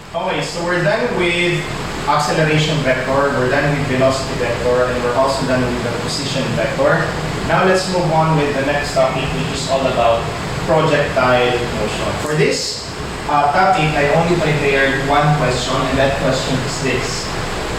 Okay, so we're done with acceleration vector, we're done with velocity vector, and we're also done with the position vector. Now let's move on with the next topic, which is all about projectile motion. For this topic, I only prepared one question, and that question is this.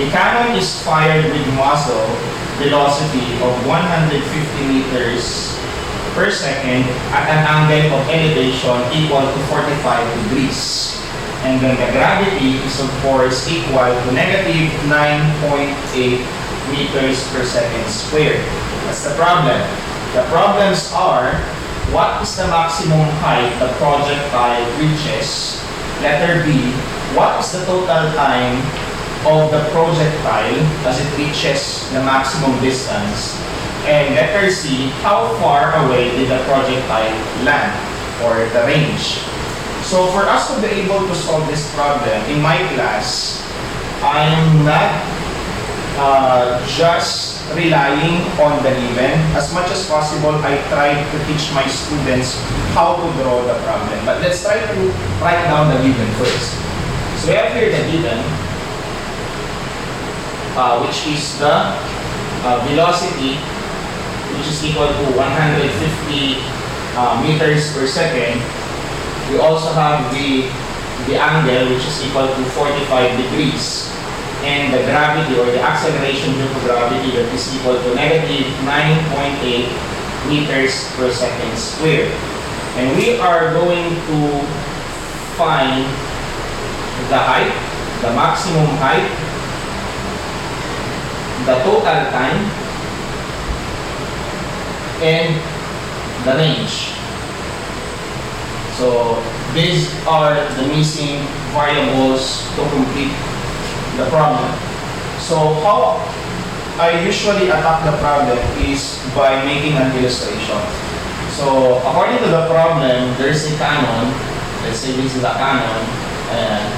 A cannon is fired with muzzle velocity of 150 meters per second at an angle of elevation equal to 45 degrees. And then the gravity is of course equal to negative 9.8 meters per second squared. That's the problem. The problems are, what is the maximum height the projectile reaches? Letter B, what is the total time of the projectile as it reaches the maximum distance? And letter C, how far away did the projectile land, or the range? So for us to be able to solve this problem, in my class, I am not just relying on the given. As much as possible, I try to teach my students how to draw the problem. But let's try to write down the given first. So we have here the given, which is the velocity, which is equal to 150 meters per second. We also have the angle, which is equal to 45 degrees. And the gravity, or the acceleration due to gravity, that is equal to negative 9.8 meters per second squared. And we are going to find the height, the maximum height, the total time, and the range. So these are the missing variables to complete the problem. So how I usually attack the problem is by making an illustration. So according to the problem, there's a cannon. Let's say this is a cannon, and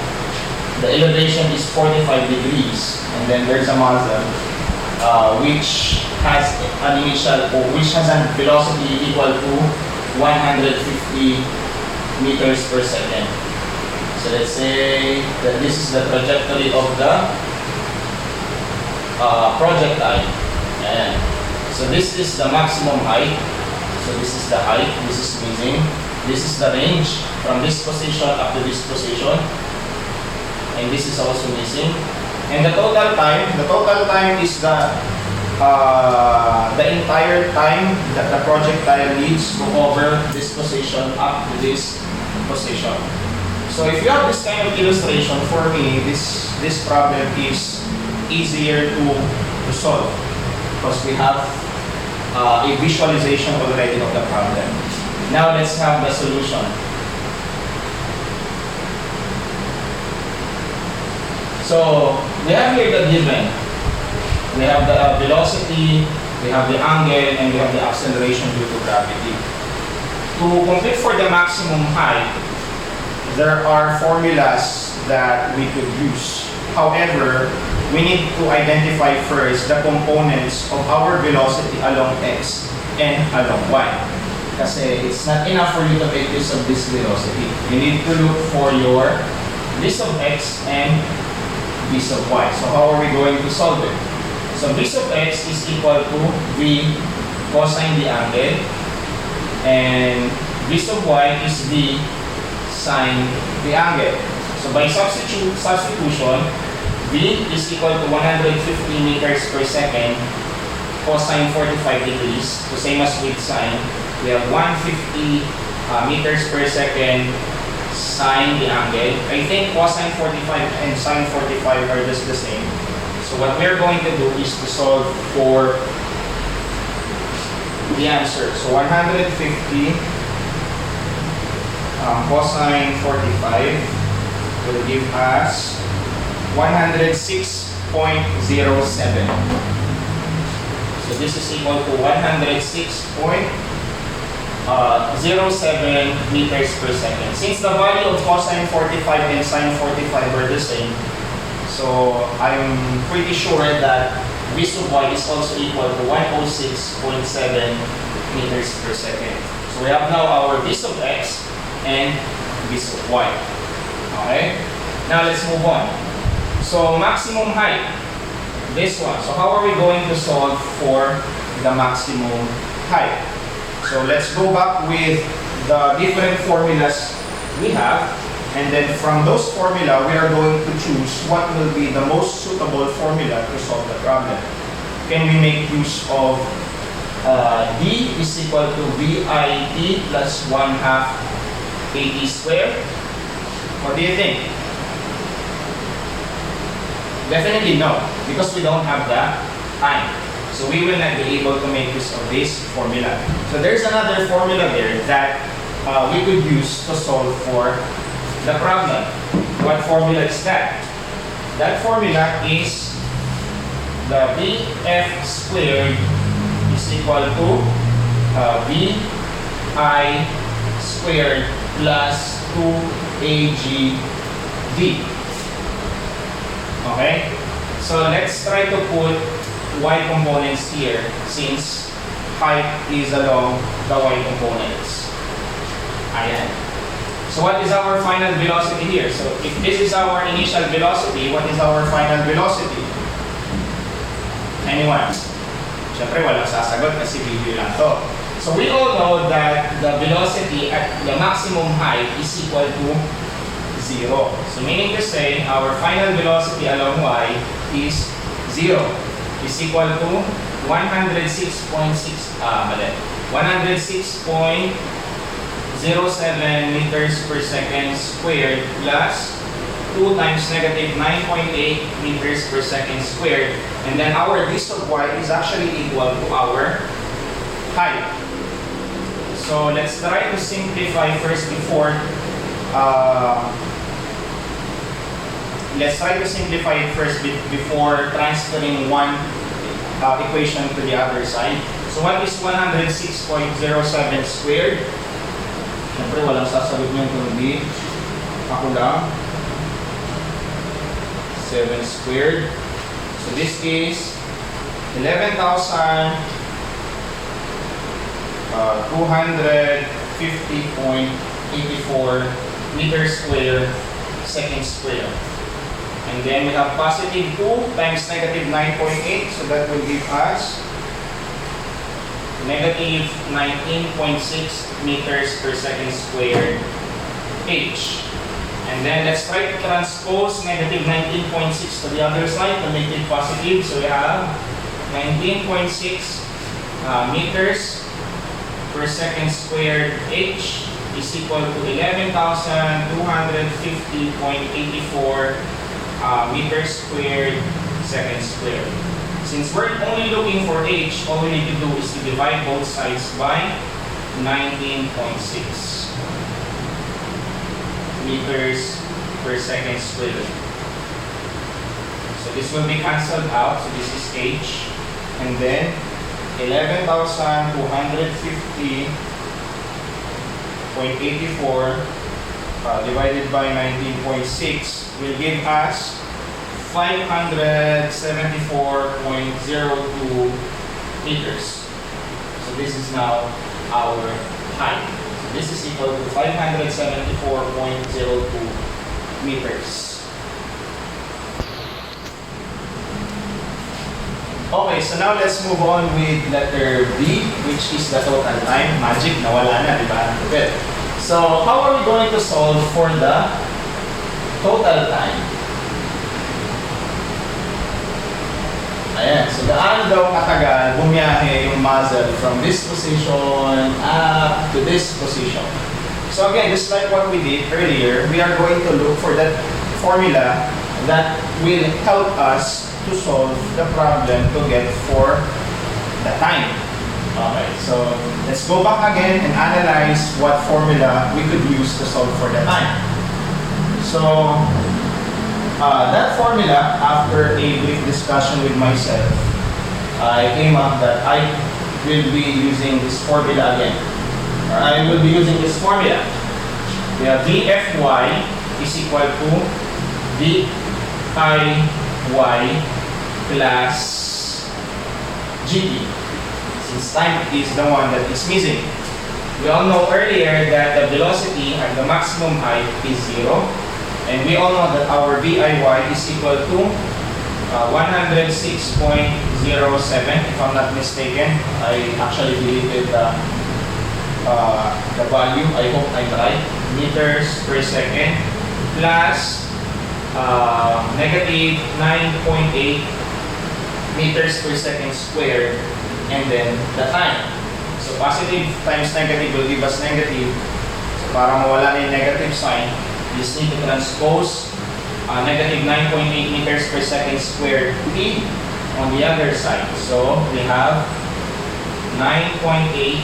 the elevation is 45 degrees, and then there's a muzzle which has a velocity equal to 150 meters per second. So let's say that this is the trajectory of the projectile. And so this is the maximum height. So this is the height, this is missing. This is the range from this position up to this position. And this is also missing. And the total time is the entire time that the projectile needs to cover this position up to this position. So if you have this kind of illustration, for me, this problem is easier to solve because we have a visualization already of the problem. Now let's have the solution. So we have here the given. We have the velocity, we have the angle, and we have the acceleration due to gravity. To compute for the maximum height, there are formulas that we could use. However, we need to identify first the components of our velocity along x and along y. Kasi it's not enough for you to make use of this velocity. You need to look for your this of x and this of y. So how are we going to solve it? So this of x is equal to v cosine the angle, and this of y is v sine the angle. So by substitution, v is equal to 150 meters per second cosine 45 degrees. So same as with sine, we have 150 meters per second sine the angle. I think cosine 45 and sine 45 are just the same. So what we're going to do is to solve for the answer. So 150 cosine 45 will give us 106.07. So this is equal to 106.07 meters per second. Since the value of cosine 45 and sine 45 are the same, so I'm pretty sure that v sub y is also equal to 106.7 meters per second. So we have now our v sub x and v sub y. Okay? Now let's move on. So maximum height, this one. So how are we going to solve for the maximum height? So let's go back with the different formulas we have, and then from those formula, we are going to choose what will be the most suitable formula to solve the problem. Can we make use of d is equal to VIT plus 1/2 AT squared? What do you think? Definitely no, because we don't have the time. So we will not be able to make use of this formula. So there's another formula there that we could use to solve for the problem. What formula is that? That formula is the VF squared is equal to VI squared plus 2AGD. Okay? So let's try to put y components here since height is along the y components. Ayan. So what is our final velocity here? So if this is our initial velocity, what is our final velocity? Anyone? Siyempre walang sasagot kasi video lang to. So we all know that the velocity at the maximum height is equal to 0. So meaning to say, our final velocity along y is 0. Is equal to 106.07 meters per second squared plus 2 times negative 9.8 meters per second squared. And then our distance of y is actually equal to our height. So let's try to simplify first before before transferring one equation to the other side. So what is 106.07 squared? Siyempre walang sasagot nyo kung hindi. Ako lang. 7 squared. So this is 11,250.84 meters square second square. And then we have positive 2 times negative 9.8, so that will give us negative 19.6 meters per second squared h. And then let's try to transpose negative 19.6 to the other side to make it positive. So we have 19.6 meters per second squared h is equal to 11,250.84 meters squared second squared. Since we're only looking for h, all we need to do is to divide both sides by 19.6 meters per second squared. So this will be cancelled out. So this is h. And then 11,250.84 divided by 19.6 will give us 574.02 meters. So this is now our height. So this is equal to 574.02 meters. Okay, so now let's move on with letter B, which is the total time. Magic, nawala na, di ba? Okay. So, how are we going to solve for the total time? Ayan, so gaano daw katagal bumiyahe yung muzzle from this position up to this position. So again, just like what we did earlier, we are going to look for that formula that will help us to solve the problem to get for the time. Okay, so let's go back again and analyze what formula we could use to solve for the time. So that formula, after a brief discussion with myself, I came up that I will be using this formula again. Or I will be using this formula. We have VFY is equal to VIY plus GT. Since time is the one that is missing. We all know earlier that the velocity at the maximum height is 0. And we all know that our VIY is equal to 106.07, if I'm not mistaken. I actually deleted the value. I hope I'm right. Meters per second plus negative 9.8 meters per second squared, and then the time. So positive times negative will give us negative. So para mawala na yung negative sign, you just need to transpose negative 9.8 meters per second squared t on the other side. So we have 9.8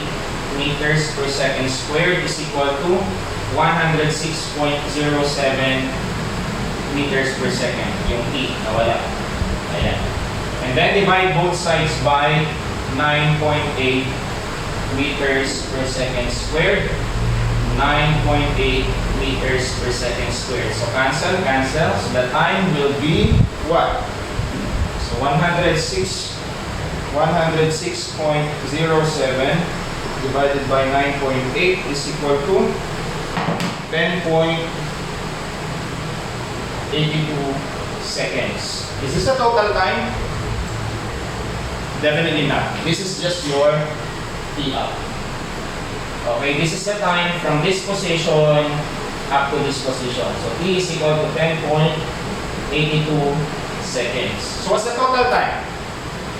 meters per second squared is equal to 106.07 meters per second. Yung t, nawala. Ayan. And then divide both sides by 9.8 meters per second squared. 9.8 meters per second squared. So cancel. So the time will be what? So 106.07 divided by 9.8 is equal to 10.82 seconds. Is this the total time? Definitely not. This is just your T up. Okay, this is the time from this position up to this position. So T is equal to 10.82 seconds. So what's the total time?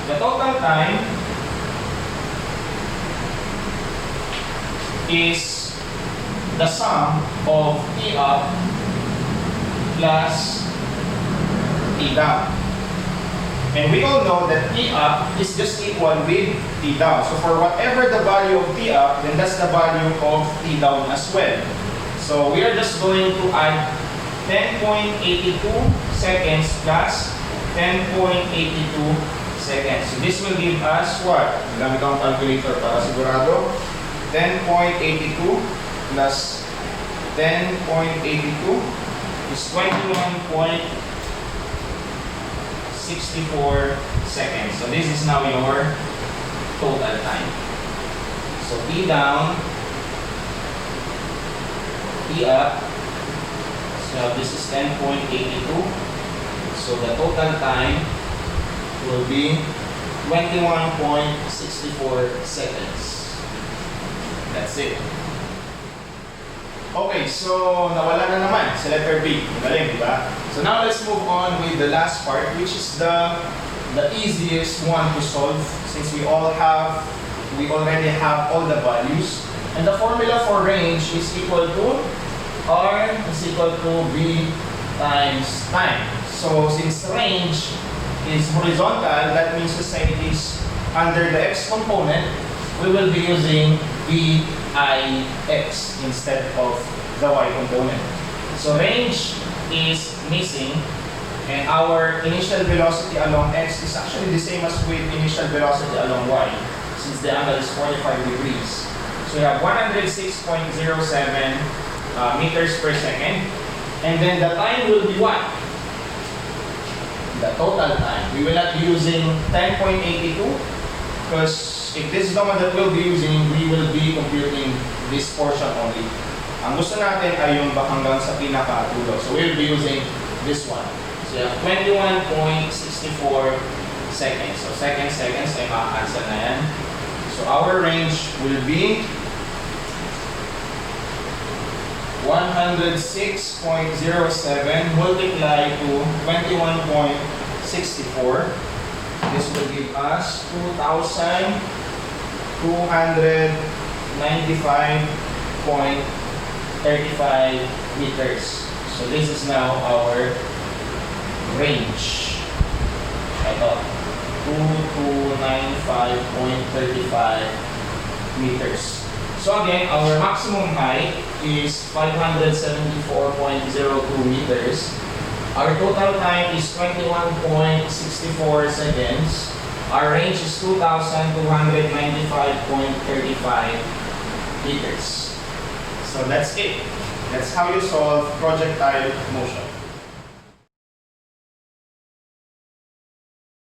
The total time is the sum of T up plus T down. And we all know that T up is just equal with T down. So for whatever the value of T up, then that's the value of T down as well. So we are just going to add 10.82 seconds plus 10.82 seconds. So this will give us what? Gamit ang calculator para sigurado. 10.82 plus 10.82 is 21.64 seconds. So this is now your total time. So T down, T up. So this is 10.82. So the total time will be 21.64 seconds. That's it. Okay, so nawala na naman sa letter B. Magaling, di ba? So now let's move on with the last part, which is the easiest one to solve since we already have all the values. And the formula for range is equal to R is equal to B times time. So since range is horizontal, that means to say it is under the x component, we will be using VIX instead of the y component. So range is missing, and our initial velocity along x is actually the same as with initial velocity along y, since the angle is 45 degrees. So we have 106.07 meters per second, and then the time will be what? The total time. We will not be using 10.82 because if this is the one that we'll be using, we will be computing this portion only. Ang gusto natin ay yung hanggang sa pinaka-dulo. So we'll be using this one. So you have 21.64 seconds. So seconds ay makakancel na yan. So our range will be 106.07 multiplied to 21.64. This will give us 2,295.35 meters. So this is now our range. Ito, 2,295.35 meters. So again, our maximum height is 574.02 meters. Our total time is 21.64 seconds. Our range is 2,295.35 meters. So that's it. That's how you solve projectile motion.